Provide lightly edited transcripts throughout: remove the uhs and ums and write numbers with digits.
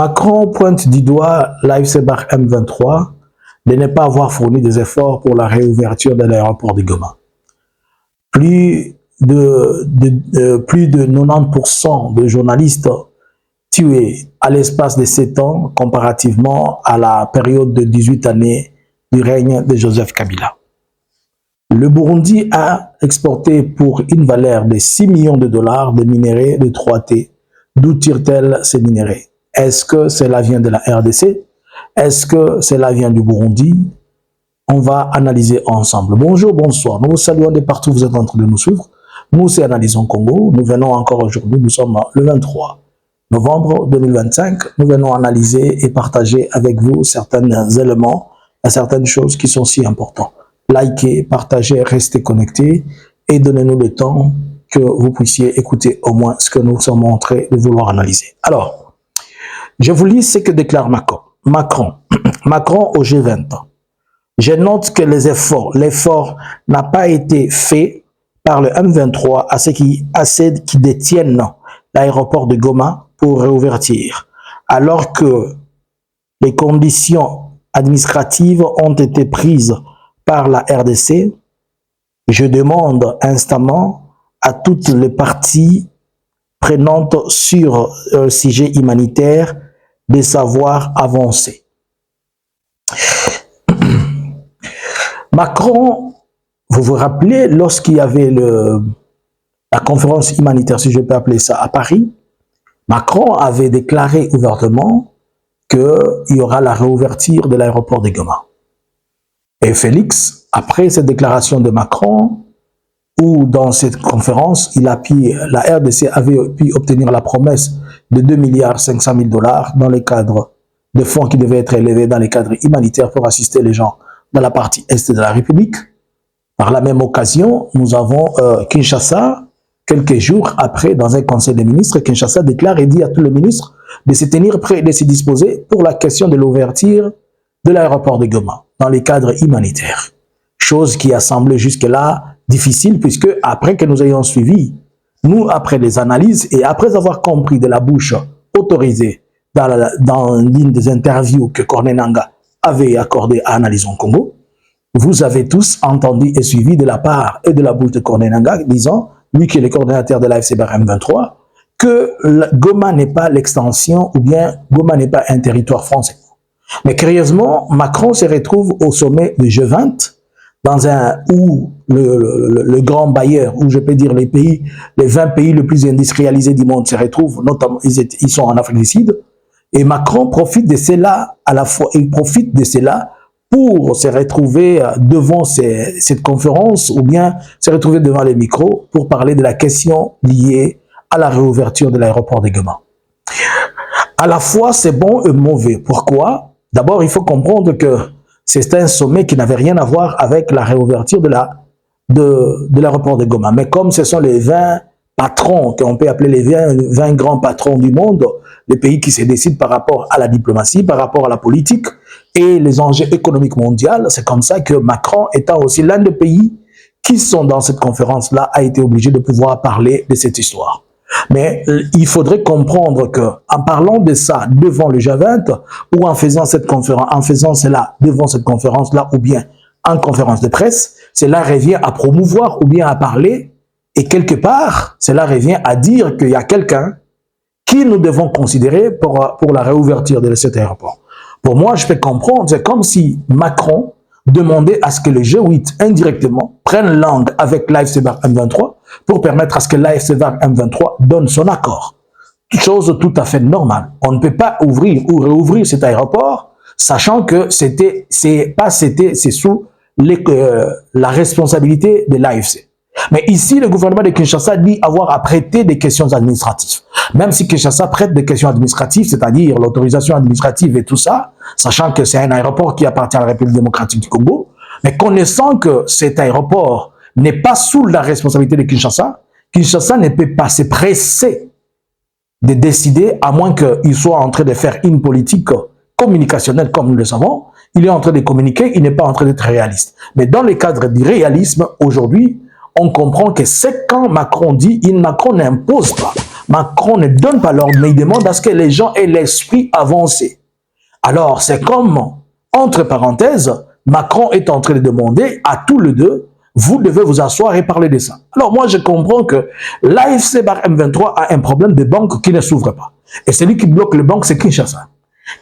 Macron pointe du doigt l'AFC Barkhane M23 de ne pas avoir fourni des efforts pour la réouverture de l'aéroport de Goma. Plus de 90% de journalistes tués à l'espace de 7 ans comparativement à la période de 18 années du règne de Joseph Kabila. Le Burundi a exporté pour une valeur de 6 millions de dollars de minerais de 3T. D'où tire-t-elle ces minerais? Est-ce que cela vient de la RDC? Est-ce que cela vient du Burundi? On va analyser ensemble. Bonjour, bonsoir. Nous vous saluons de partout où vous êtes en train de nous suivre. Nous, c'est Analysons Congo. Nous venons encore aujourd'hui. Nous sommes le 23 novembre 2025. Nous venons analyser et partager avec vous certains éléments et certaines choses qui sont si importantes. Likez, partagez, restez connectés et donnez-nous le temps que vous puissiez écouter au moins ce que nous sommes en train de vouloir analyser. Alors, je vous lis ce que déclare Macron au G20. Je note que l'effort n'a pas été fait par le M23 à ceux qui détiennent l'aéroport de Goma pour réouvertir, alors que les conditions administratives ont été prises par la RDC. Je demande instamment à toutes les parties prenantes sur un sujet humanitaire de savoir avancer. Macron, vous vous rappelez, lorsqu'il y avait la conférence humanitaire, si je peux appeler ça, à Paris, Macron avait déclaré ouvertement qu'il y aura la réouverture de l'aéroport de Goma. Et Félix, après cette déclaration de Macron, où dans cette conférence, la RDC avait pu obtenir la promesse de 2,5 milliards dans le cadre de fonds qui devaient être élevés dans les cadres humanitaires pour assister les gens dans la partie est de la République. Par la même occasion, nous avons Kinshasa, quelques jours après, dans un conseil des ministres, Kinshasa déclare et dit à tous les ministres de se tenir prêts et de se disposer pour la question de l'ouverture de l'aéroport de Goma dans les cadres humanitaires. Chose qui a semblé jusque-là difficile, puisque après que nous ayons suivi, nous, après les analyses et après avoir compris de la bouche autorisée dans l'une des interviews que Corneille Nangaa avait accordé à Analysons Congo, vous avez tous entendu et suivi de la part et de la bouche de Corneille Nangaa, disant, lui qui est le coordinateur de l'AFC Barkhane M23, que Goma n'est pas l'extension ou bien Goma n'est pas un territoire français. Mais curieusement, Macron se retrouve au sommet du G20, où le grand bailleur, où je peux dire les 20 pays les plus industrialisés du monde se retrouvent, notamment ils sont en Afrique du Sud, et Macron profite de cela à la fois, il profite de cela pour se retrouver devant cette conférence ou bien se retrouver devant les micros pour parler de la question liée à la réouverture de l'aéroport de Goma. À la fois, c'est bon et mauvais. Pourquoi? D'abord, il faut comprendre que c'est un sommet qui n'avait rien à voir avec la réouverture de l'aéroport de Goma. Mais comme ce sont les 20 patrons, qu'on peut appeler les 20 grands patrons du monde, les pays qui se décident par rapport à la diplomatie, par rapport à la politique et les enjeux économiques mondiaux, c'est comme ça que Macron, étant aussi l'un des pays qui sont dans cette conférence-là, a été obligé de pouvoir parler de cette histoire. Mais il faudrait comprendre que en parlant de ça devant le G20 ou en faisant cette conférence, en faisant cela devant cette conférence-là ou bien en conférence de presse, cela revient à promouvoir ou bien à parler et quelque part, cela revient à dire qu'il y a quelqu'un qui nous devons considérer pour la réouverture de cet aéroport. Pour moi, je peux comprendre, c'est comme si Macron demandait à ce que le G8 indirectement prenne langue avec l'AFC Barkhane M23 pour permettre à ce que l'AFC Barkhane M23 donne son accord. Chose tout à fait normale. On ne peut pas ouvrir ou réouvrir cet aéroport, sachant que c'est sous la responsabilité de l'AFC. Mais ici, le gouvernement de Kinshasa dit avoir à prêter des questions administratives. Même si Kinshasa prête des questions administratives, c'est-à-dire l'autorisation administrative et tout ça, sachant que c'est un aéroport qui appartient à la République démocratique du Congo, mais connaissant que cet aéroport n'est pas sous la responsabilité de Kinshasa, Kinshasa ne peut pas se presser de décider, à moins qu'il soit en train de faire une politique communicationnelle comme nous le savons. Il est en train de communiquer, il n'est pas en train d'être réaliste. Mais dans le cadre du réalisme, aujourd'hui, on comprend que c'est quand Macron dit, Macron n'impose pas. Macron ne donne pas l'ordre, mais il demande à ce que les gens aient l'esprit avancé. Alors, c'est comme, entre parenthèses, Macron est en train de demander à tous les deux, vous devez vous asseoir et parler de ça. Alors, moi, je comprends que l'AFC bar M23 a un problème de banque qui ne s'ouvre pas. Et celui qui bloque les banques, c'est Kinshasa.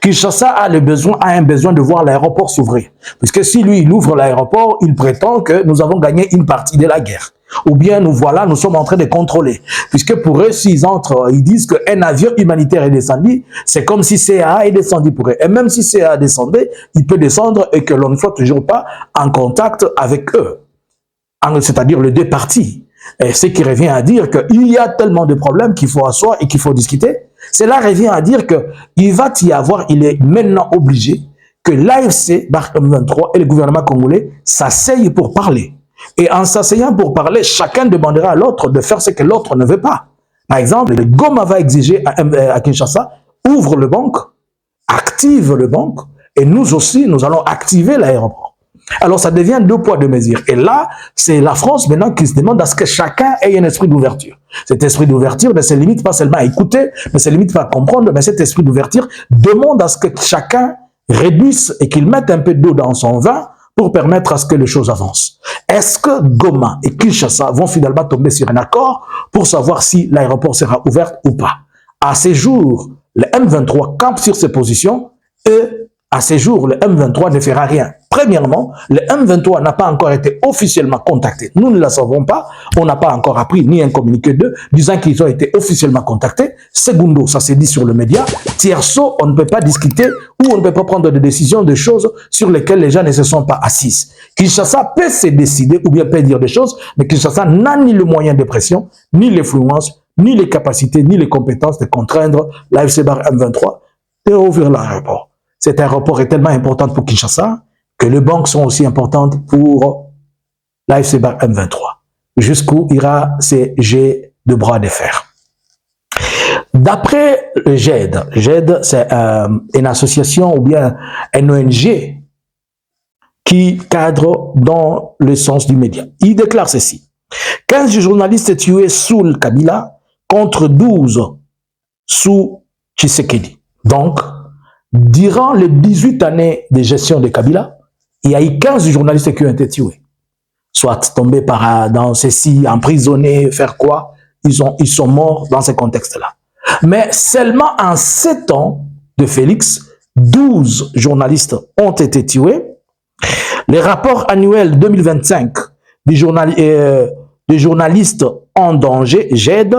Kinshasa a un besoin de voir l'aéroport s'ouvrir. Puisque si lui, il ouvre l'aéroport, il prétend que nous avons gagné une partie de la guerre. Ou bien nous sommes en train de contrôler. Puisque pour eux, s'ils entrent, ils disent qu'un avion humanitaire est descendu, c'est comme si CAA est descendu pour eux. Et même si CAA descendait, il peut descendre et que l'on ne soit toujours pas en contact avec eux. C'est-à-dire les deux parties. Et ce qui revient à dire qu'il y a tellement de problèmes qu'il faut asseoir et qu'il faut discuter. Cela revient à dire qu'il va y avoir, il est maintenant obligé que l'AFC, bar M23 et le gouvernement congolais s'asseyent pour parler. Et en s'asseyant pour parler, chacun demandera à l'autre de faire ce que l'autre ne veut pas. Par exemple, le Goma va exiger à Kinshasa, ouvre le banque, active le banque, et nous aussi, nous allons activer l'aéroport. Alors, ça devient deux poids, deux mesures. Et là, c'est la France maintenant qui se demande à ce que chacun ait un esprit d'ouverture. Cet esprit d'ouverture ne se limite pas seulement à écouter, ne se limite pas à comprendre, mais cet esprit d'ouverture demande à ce que chacun réduise et qu'il mette un peu d'eau dans son vin pour permettre à ce que les choses avancent. Est-ce que Goma et Kinshasa vont finalement tomber sur un accord pour savoir si l'aéroport sera ouvert ou pas? À ces jours, le M23 campe sur ses positions et à ces jours, le M23 ne fera rien. Premièrement, le M23 n'a pas encore été officiellement contacté. Nous ne le savons pas. On n'a pas encore appris ni un communiqué d'eux disant qu'ils ont été officiellement contactés. Segundo, ça s'est dit sur le média. Tierso, on ne peut pas discuter ou on ne peut pas prendre des décisions de choses sur lesquelles les gens ne se sont pas assises. Kinshasa peut se décider ou bien peut dire des choses, mais Kinshasa n'a ni le moyen de pression, ni l'influence, ni les capacités, ni les compétences de contraindre l'AFC bar M23 de rouvrir l'aéroport. Cet aéroport est tellement important pour Kinshasa que les banques sont aussi importantes pour l'AFC bar M23. Jusqu'où ira ces jets de bras de fer. D'après le GED, c'est une association ou bien une ONG qui cadre dans le sens du média. Il déclare ceci. 15 journalistes tués sous le Kabila contre 12 sous Tshisekedi. Donc, durant les 18 années de gestion de Kabila, il y a eu 15 journalistes qui ont été tués. Soit tombés dans ceci, emprisonnés, faire quoi? Ils sont morts dans ce contexte-là. Mais seulement en 7 ans de Félix, 12 journalistes ont été tués. Les rapports annuels 2025 des journalistes en danger, GED,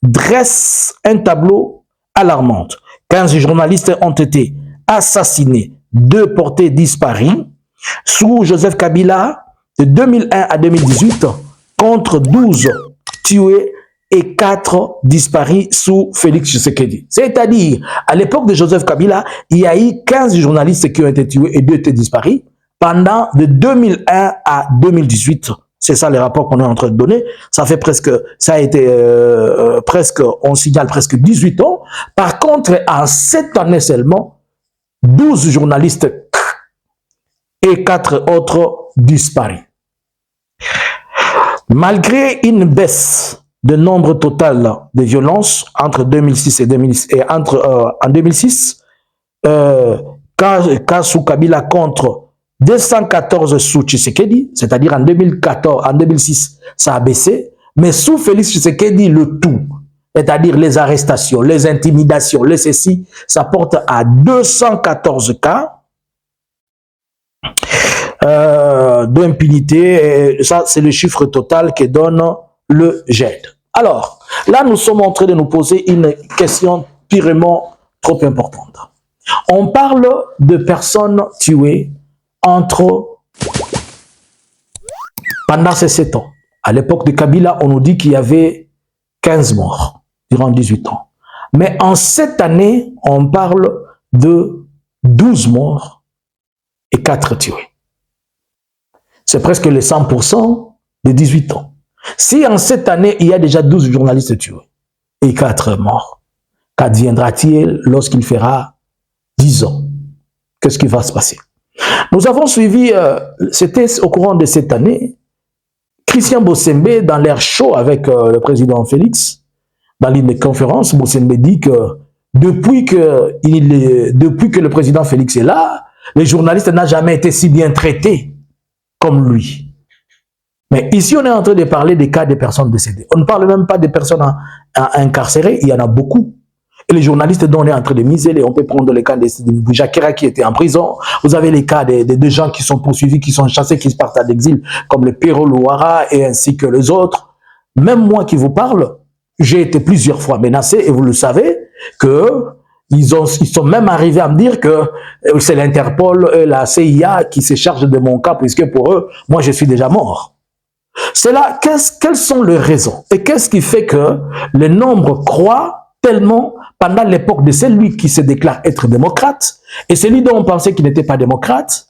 dressent un tableau alarmant. 15 journalistes ont été assassinés, 2 portés disparus sous Joseph Kabila de 2001 à 2018 contre 12 tués et 4 disparus sous Félix Tshisekedi. C'est-à-dire, à l'époque de Joseph Kabila, il y a eu 15 journalistes qui ont été tués et 2 étaient disparus pendant de 2001 à 2018. C'est ça les rapports qu'on est en train de donner. Ça fait presque, ça a été on signale presque 18 ans. Par contre, en 7 années seulement, 12 journalistes et 4 autres disparus. Malgré une baisse de nombre total de violences entre 2006 et 2006, et en 2006, cas sous Kabila contre 214 sous Tshisekedi, c'est-à-dire en 2006, ça a baissé, mais sous Félix Tshisekedi, le tout, c'est-à-dire les arrestations, les intimidations, les ceci, ça porte à 214 cas d'impunité. Ça, c'est le chiffre total que donne le GED. Alors, là, nous sommes en train de nous poser une question purement trop importante. On parle de personnes tuées pendant ces 7 ans. À l'époque de Kabila, on nous dit qu'il y avait 15 morts durant 18 ans. Mais en 7 années, on parle de 12 morts et 4 tués. C'est presque les 100% de 18 ans. Si en 7 années, il y a déjà 12 journalistes tués et 4 morts, qu'adviendra-t-il lorsqu'il fera 10 ans? Qu'est-ce qui va se passer? Nous avons suivi, c'était au courant de cette année, Christian Bossembe, dans l'air chaud avec le président Félix, dans l'une conférence, Moussine me dit que depuis que le président Félix est là, les journalistes n'ont jamais été si bien traités comme lui. Mais ici, on est en train de parler des cas des personnes décédées. On ne parle même pas des personnes incarcérées, il y en a beaucoup. Et les journalistes dont on est en train de miser, on peut prendre le cas de Jakera qui était en prison. Vous avez les cas de gens qui sont poursuivis, qui sont chassés, qui partent à l'exil, comme le Pero Louara et ainsi que les autres. Même moi qui vous parle, j'ai été plusieurs fois menacé, et vous le savez, que ils sont même arrivés à me dire que c'est l'Interpol et la CIA qui se chargent de mon cas, puisque pour eux, moi je suis déjà mort. C'est là, quelles sont les raisons? Et qu'est-ce qui fait que le nombre croît tellement pendant l'époque de celui qui se déclare être démocrate et celui dont on pensait qu'il n'était pas démocrate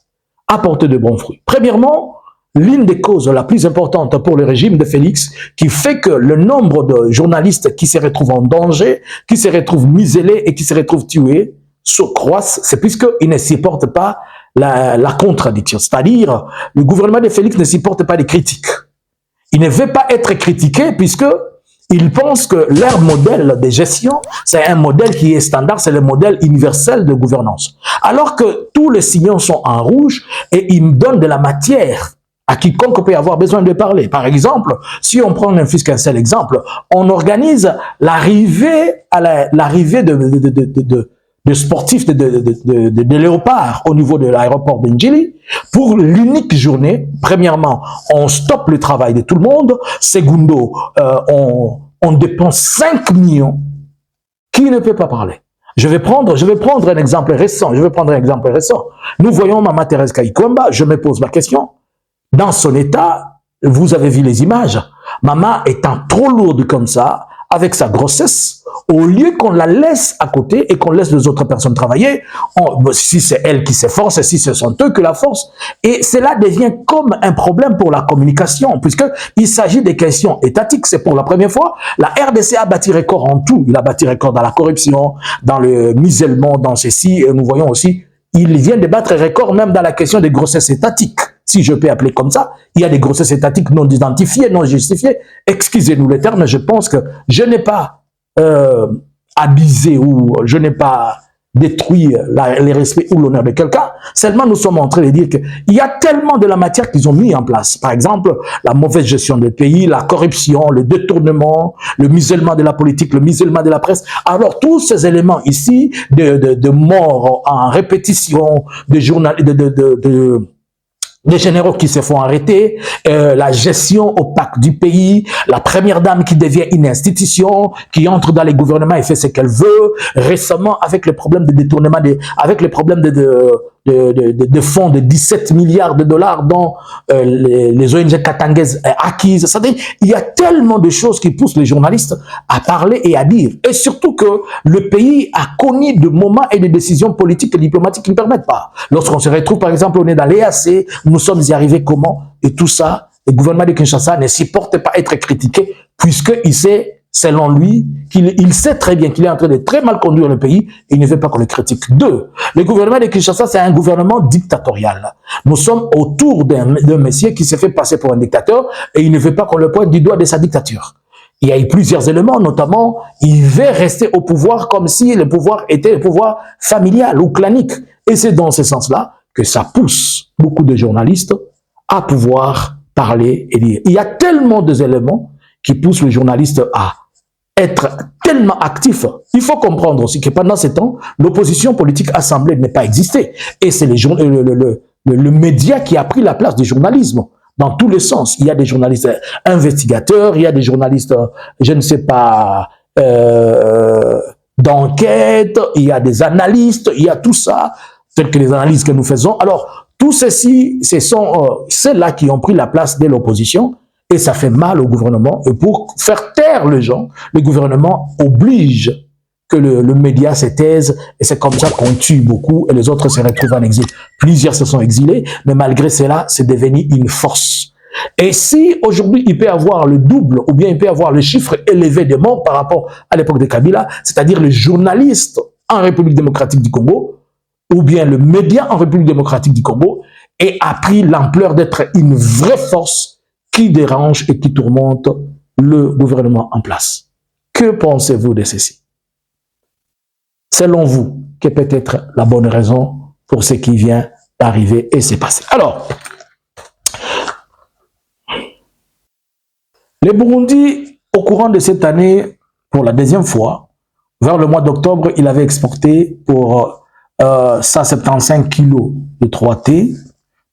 a porté de bons fruits? Premièrement, l'une des causes la plus importante pour le régime de Félix qui fait que le nombre de journalistes qui se retrouvent en danger, qui se retrouvent muselés et qui se retrouvent tués se croissent, c'est puisqu'ils ne supportent pas la contradiction. C'est-à-dire, le gouvernement de Félix ne supporte pas les critiques. Il ne veut pas être critiqué puisque ils pensent que leur modèle de gestion, c'est un modèle qui est standard, c'est le modèle universel de gouvernance. Alors que tous les signaux sont en rouge et ils me donnent de la matière à quiconque peut avoir besoin de parler. Par exemple, si on prend un fils qu'un seul exemple, on organise l'arrivée de sportifs de léopards au niveau de l'aéroport de Njili. Pour l'unique journée, premièrement, on stoppe le travail de tout le monde. Segundo, on dépense 5 millions. Qui ne peut pas parler? Je vais prendre un exemple récent. Nous voyons Maman Thérèse Kaikomba. Je me pose la question. Dans son état, vous avez vu les images. Maman étant trop lourde comme ça, avec sa grossesse, au lieu qu'on la laisse à côté et qu'on laisse les autres personnes travailler, si c'est elle qui s'efforce, si ce sont eux qui la forcent, et cela devient comme un problème pour la communication, puisqu'il s'agit des questions étatiques. C'est pour la première fois, la RDC a battu record en tout. Il a battu record dans la corruption, dans le musellement, dans ceci, et nous voyons aussi, il vient de battre record même dans la question des grossesses étatiques. Si je peux appeler comme ça, il y a des grossesses étatiques non identifiées, non justifiées. Excusez-nous les termes, je pense que je n'ai pas abusé ou je n'ai pas détruit les respects ou l'honneur de quelqu'un. Seulement, nous sommes en train de dire qu'il y a tellement de la matière qu'ils ont mis en place. Par exemple, la mauvaise gestion du pays, la corruption, le détournement, le musellement de la politique, le musellement de la presse. Alors, tous ces éléments ici, de morts en répétition, des généraux qui se font arrêter, la gestion opaque du pays, la première dame qui devient une institution, qui entre dans les gouvernements et fait ce qu'elle veut. Récemment, avec le problème de détournement, avec le problème de fonds de 17 milliards de dollars dont les ONG katangaises acquises. C'est-à-dire, il y a tellement de choses qui poussent les journalistes à parler et à dire. Et surtout que le pays a connu de moments et de décisions politiques et diplomatiques qui ne permettent pas. Lorsqu'on se retrouve, par exemple, on est dans l'EAC, nous sommes y arrivés comment? Et tout ça, le gouvernement de Kinshasa ne supporte pas être critiqué puisqu'il sait, selon lui, qu'il sait très bien qu'il est en train de très mal conduire le pays et il ne veut pas qu'on le critique. Deux, le gouvernement de Kinshasa, c'est un gouvernement dictatorial. Nous sommes autour d'un monsieur qui se fait passer pour un dictateur et il ne veut pas qu'on le pointe du doigt de sa dictature. Il y a eu plusieurs éléments, notamment, il veut rester au pouvoir comme si le pouvoir était le pouvoir familial ou clanique. Et c'est dans ce sens-là que ça pousse beaucoup de journalistes à pouvoir parler et dire. Il y a tellement d'éléments qui poussent les journalistes à être tellement actifs. Il faut comprendre aussi que pendant ce temps, l'opposition politique assemblée n'est pas existée. Et c'est le média qui a pris la place du journalisme. Dans tous les sens. Il y a des journalistes investigateurs, il y a des journalistes, je ne sais pas, d'enquête, il y a des analystes, il y a tout ça, telles que les analyses que nous faisons. Alors, tout ceci, ce sont ceux-là qui ont pris la place de l'opposition et ça fait mal au gouvernement. Et pour faire taire les gens, le gouvernement oblige que le média se taise et c'est comme ça qu'on tue beaucoup et les autres se retrouvent en exil. Plusieurs se sont exilés, mais malgré cela, c'est devenu une force. Et si aujourd'hui il peut avoir le double ou bien il peut avoir le chiffre élevé de morts par rapport à l'époque de Kabila, c'est-à-dire les journalistes en République démocratique du Congo ou bien le média en République démocratique du Congo et a pris l'ampleur d'être une vraie force qui dérange et qui tourmente le gouvernement en place. Que pensez-vous de ceci? Selon vous, quelle peut être la bonne raison pour ce qui vient d'arriver et s'est passé? Alors, le Burundi, au courant de cette année, pour la deuxième fois, vers le mois d'octobre, il avait exporté pour 175 kilos de 3T,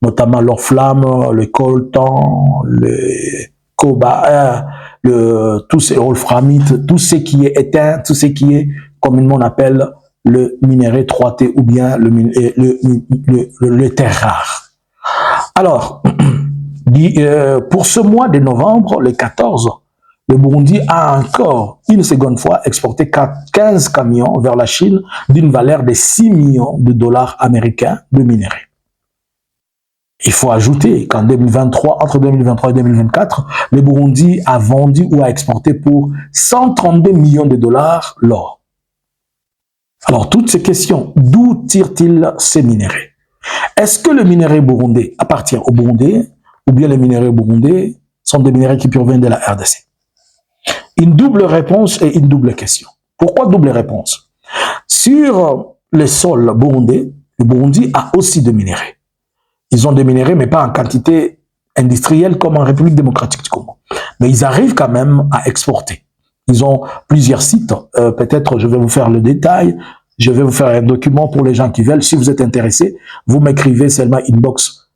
notamment l'orflamme, le coltan, le coba, tout ce wolframite, tout ce qui est éteint, tout ce qui est communément on appelle le minerai 3T ou bien le terre rare. Alors, pour ce mois de novembre, le 14, le Burundi a encore une seconde fois exporté 15 camions vers la Chine d'une valeur de 6 millions de dollars américains de minerais. Il faut ajouter qu'en 2023, entre 2023 et 2024, le Burundi a vendu ou a exporté pour 132 millions de dollars l'or. Alors, toutes ces questions, d'où tire-t-il ces minéraux? Est-ce que le minerai burundais appartient au Burundi ou bien les minéraux burundais sont des minéraux qui proviennent de la RDC? Une double réponse et une double question. Pourquoi double réponse? Sur le sol burundais, le Burundi a aussi des minéraux. Ils ont des minéraux, mais pas en quantité industrielle comme en République démocratique du Congo. Mais ils arrivent quand même à exporter. Ils ont plusieurs sites. Peut-être je vais vous faire le détail. Je vais vous faire un document pour les gens qui veulent. Si vous êtes intéressés, vous m'écrivez seulement inbox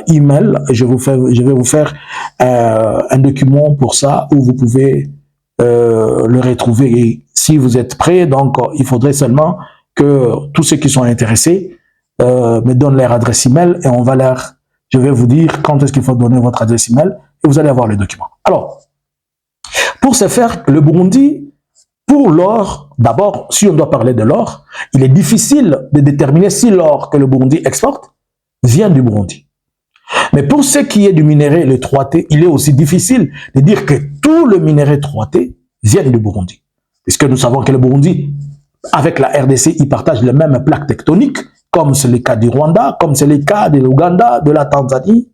email. Je vais vous faire un document pour ça où vous pouvez le retrouver. Et si vous êtes prêts, donc il faudrait seulement que tous ceux qui sont intéressés me donnent leur adresse email et je vais vous dire quand est-ce qu'il faut donner votre adresse email et vous allez avoir le document. Alors, pour ce faire, le Burundi, pour l'or, d'abord, si on doit parler de l'or, il est difficile de déterminer si l'or que le Burundi exporte vient du Burundi. Mais pour ce qui est du minerai, le 3T, il est aussi difficile de dire que tout le minerai 3T vient du Burundi. Puisque nous savons que le Burundi, avec la RDC, il partage les mêmes plaques tectoniques, comme c'est le cas du Rwanda, comme c'est le cas de l'Ouganda, de la Tanzanie.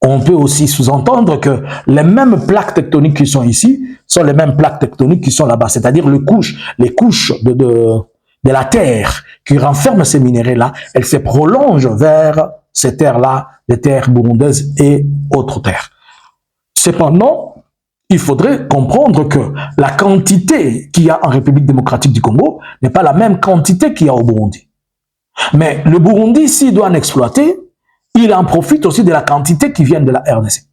On peut aussi sous-entendre que les mêmes plaques tectoniques qui sont ici sont les mêmes plaques tectoniques qui sont là-bas. C'est-à-dire les couches de la terre qui renferment ces minéraux-là, elles se prolongent vers ces terres-là, les terres burundaises et autres terres. Cependant, il faudrait comprendre que la quantité qu'il y a en République démocratique du Congo n'est pas la même quantité qu'il y a au Burundi. Mais le Burundi, s'il doit en exploiter, il en profite aussi de la quantité qui vient de la RDC.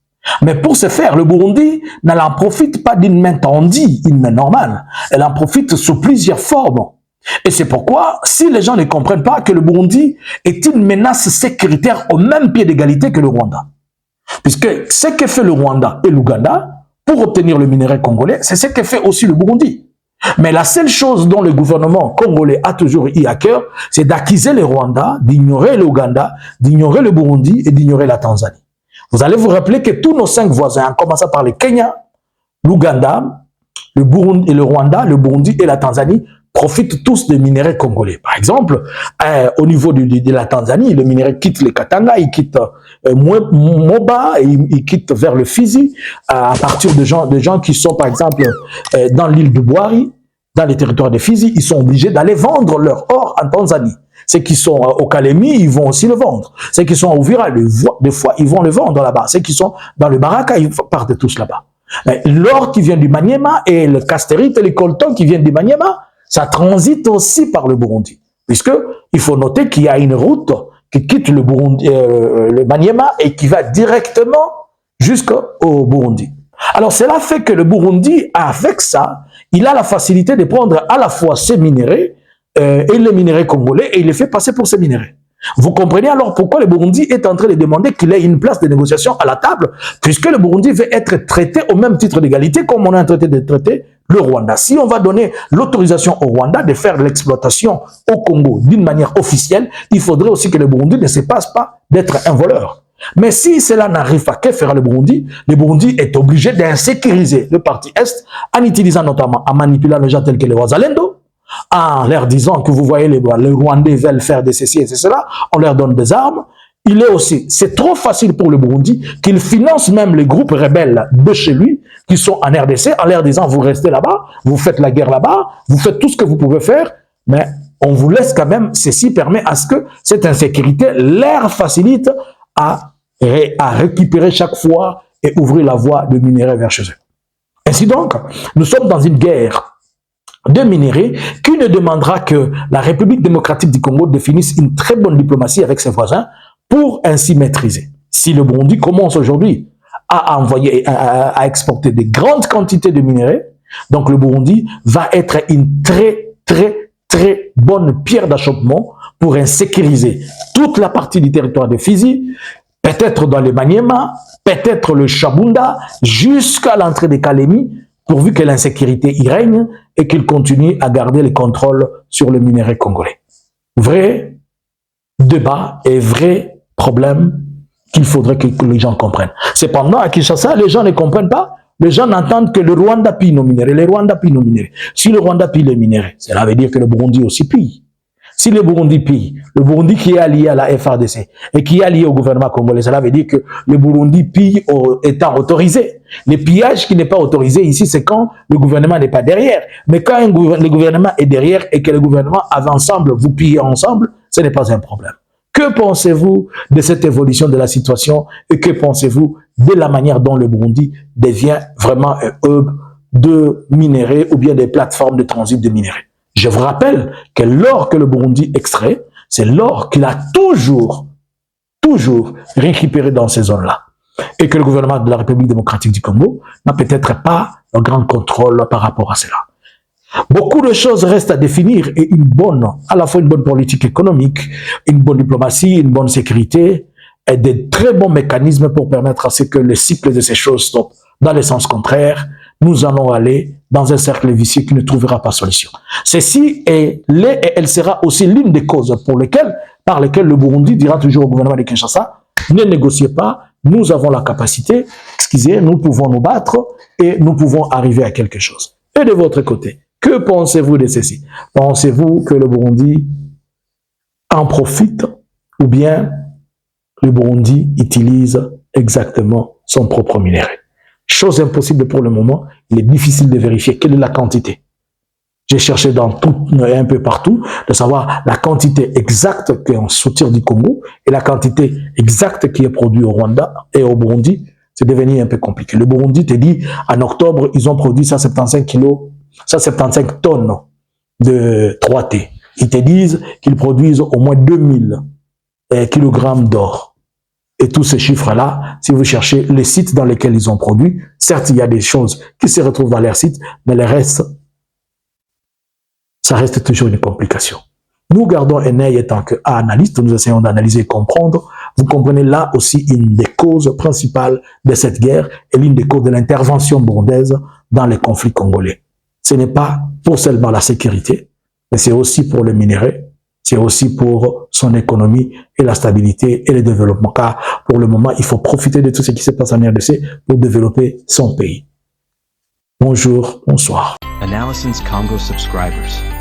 Mais pour ce faire, le Burundi n'en profite pas d'une main tendue, une main normale. Elle en profite sous plusieurs formes. Et c'est pourquoi, si les gens ne comprennent pas que le Burundi est une menace sécuritaire au même pied d'égalité que le Rwanda. Puisque ce que fait le Rwanda et l'Ouganda pour obtenir le minerai congolais, c'est ce que fait aussi le Burundi. Mais la seule chose dont le gouvernement congolais a toujours eu à cœur, c'est d'accuser le Rwanda, d'ignorer l'Ouganda, d'ignorer le Burundi et d'ignorer la Tanzanie. Vous allez vous rappeler que tous nos 5 voisins, en commençant par le Kenya, l'Ouganda, le Burundi et le Rwanda, le Burundi et la Tanzanie, profitent tous des minéraux congolais. Par exemple, au niveau de la Tanzanie, le minerai quitte le Katanga, il quitte Moba, et il quitte vers le Fizi, à partir de gens qui sont, par exemple, dans l'île de Bwari, dans les territoires de Fizi, ils sont obligés d'aller vendre leur or en Tanzanie. Ceux qui sont au Kalemi, ils vont aussi le vendre. Ceux qui sont à Uvira, des fois, ils vont le vendre là-bas. Ceux qui sont dans le Baraka, ils partent tous là-bas. L'or qui vient du Maniema et le castérite et le coltan qui viennent du Maniema, ça transite aussi par le Burundi. Puisque il faut noter qu'il y a une route qui quitte le Burundi, le Maniema et qui va directement jusqu'au Burundi. Alors cela fait que le Burundi, avec ça, il a la facilité de prendre à la fois ces minéraux et les minéraux congolais et il les fait passer pour ces minéraux. Vous comprenez alors pourquoi le Burundi est en train de demander qu'il ait une place de négociation à la table, puisque le Burundi veut être traité au même titre d'égalité comme on est en train de traiter le Rwanda. Si on va donner l'autorisation au Rwanda de faire l'exploitation au Congo d'une manière officielle, il faudrait aussi que le Burundi ne se passe pas d'être un voleur. Mais si cela n'arrive pas, que fera le Burundi? Le Burundi est obligé d'insécuriser le parti Est en utilisant notamment, en manipulant les gens tels que les Wazalendo, en leur disant que vous voyez les Rwandais veulent faire de ceci et de cela, on leur donne des armes. C'est trop facile pour le Burundi qu'il finance même les groupes rebelles de chez lui qui sont en RDC en leur disant vous restez là-bas, vous faites la guerre là-bas, vous faites tout ce que vous pouvez faire, mais on vous laisse quand même, ceci permet à ce que cette insécurité leur facilite à récupérer chaque fois et ouvrir la voie de minerais vers chez eux. Ainsi donc, nous sommes dans une guerre de minerais qui ne demandera que la République démocratique du Congo définisse une très bonne diplomatie avec ses voisins pour ainsi maîtriser. Si le Burundi commence aujourd'hui à envoyer, à exporter des grandes quantités de minerais, donc le Burundi va être une très bonne pierre d'achoppement pour insécuriser toute la partie du territoire de Fizi, peut-être dans le Maniema, peut-être le Chabunda, jusqu'à l'entrée des Kalemi, pourvu que l'insécurité y règne et qu'il continue à garder le contrôle sur le minerai congolais. Vrai débat et vrai problème qu'il faudrait que les gens comprennent. Cependant, à Kinshasa, les gens ne comprennent pas. Les gens n'entendent que le Rwanda pille nos minéraux. Le Rwanda pille nos minéraux. Si le Rwanda pille les minéraux, cela veut dire que le Burundi aussi pille. Si le Burundi pille, le Burundi qui est allié à la FARDC et qui est allié au gouvernement congolais, cela veut dire que le Burundi pille étant autorisé. Le pillage qui n'est pas autorisé ici, c'est quand le gouvernement n'est pas derrière. Mais quand le gouvernement est derrière et que le gouvernement ensemble, vous pillez ensemble, ce n'est pas un problème. Que pensez-vous de cette évolution de la situation et que pensez-vous de la manière dont le Burundi devient vraiment un hub de minéraux ou bien des plateformes de transit de minéraux? Je vous rappelle que l'or que le Burundi extrait, c'est l'or qu'il a toujours récupéré dans ces zones-là. Et que le gouvernement de la République démocratique du Congo n'a peut-être pas un grand contrôle par rapport à cela. Beaucoup de choses restent à définir et à la fois une bonne politique économique, une bonne diplomatie, une bonne sécurité et des très bons mécanismes pour permettre à ce que le cycle de ces choses stoppe. Dans le sens contraire, nous allons aller dans un cercle vicieux qui ne trouvera pas solution. Ceci est et elle sera aussi l'une des causes par lesquelles le Burundi dira toujours au gouvernement de Kinshasa, ne négociez pas, nous avons la capacité, nous pouvons nous battre et nous pouvons arriver à quelque chose. Et de votre côté, que pensez-vous de ceci? Pensez-vous que le Burundi en profite ou bien le Burundi utilise exactement son propre minerai? Chose impossible pour le moment, il est difficile de vérifier quelle est la quantité. J'ai cherché un peu partout de savoir la quantité exacte qu'on soutire du Congo et la quantité exacte qui est produite au Rwanda et au Burundi. C'est devenu un peu compliqué. Le Burundi te dit, en octobre, ils ont produit 175 tonnes de 3T. Ils te disent qu'ils produisent au moins 2000 kilogrammes d'or. Et tous ces chiffres-là, si vous cherchez les sites dans lesquels ils ont produit, certes, il y a des choses qui se retrouvent dans leurs sites, mais le reste, ça reste toujours une complication. Nous gardons un œil étant qu'analyste, nous essayons d'analyser et comprendre. Vous comprenez là aussi une des causes principales de cette guerre et l'une des causes de l'intervention burundaise dans les conflits congolais. Ce n'est pas pour seulement la sécurité, mais c'est aussi pour le minerai, c'est aussi pour son économie et la stabilité et le développement. Car pour le moment, il faut profiter de tout ce qui se passe en RDC pour développer son pays. Bonjour, bonsoir. Analysins Congo subscribers.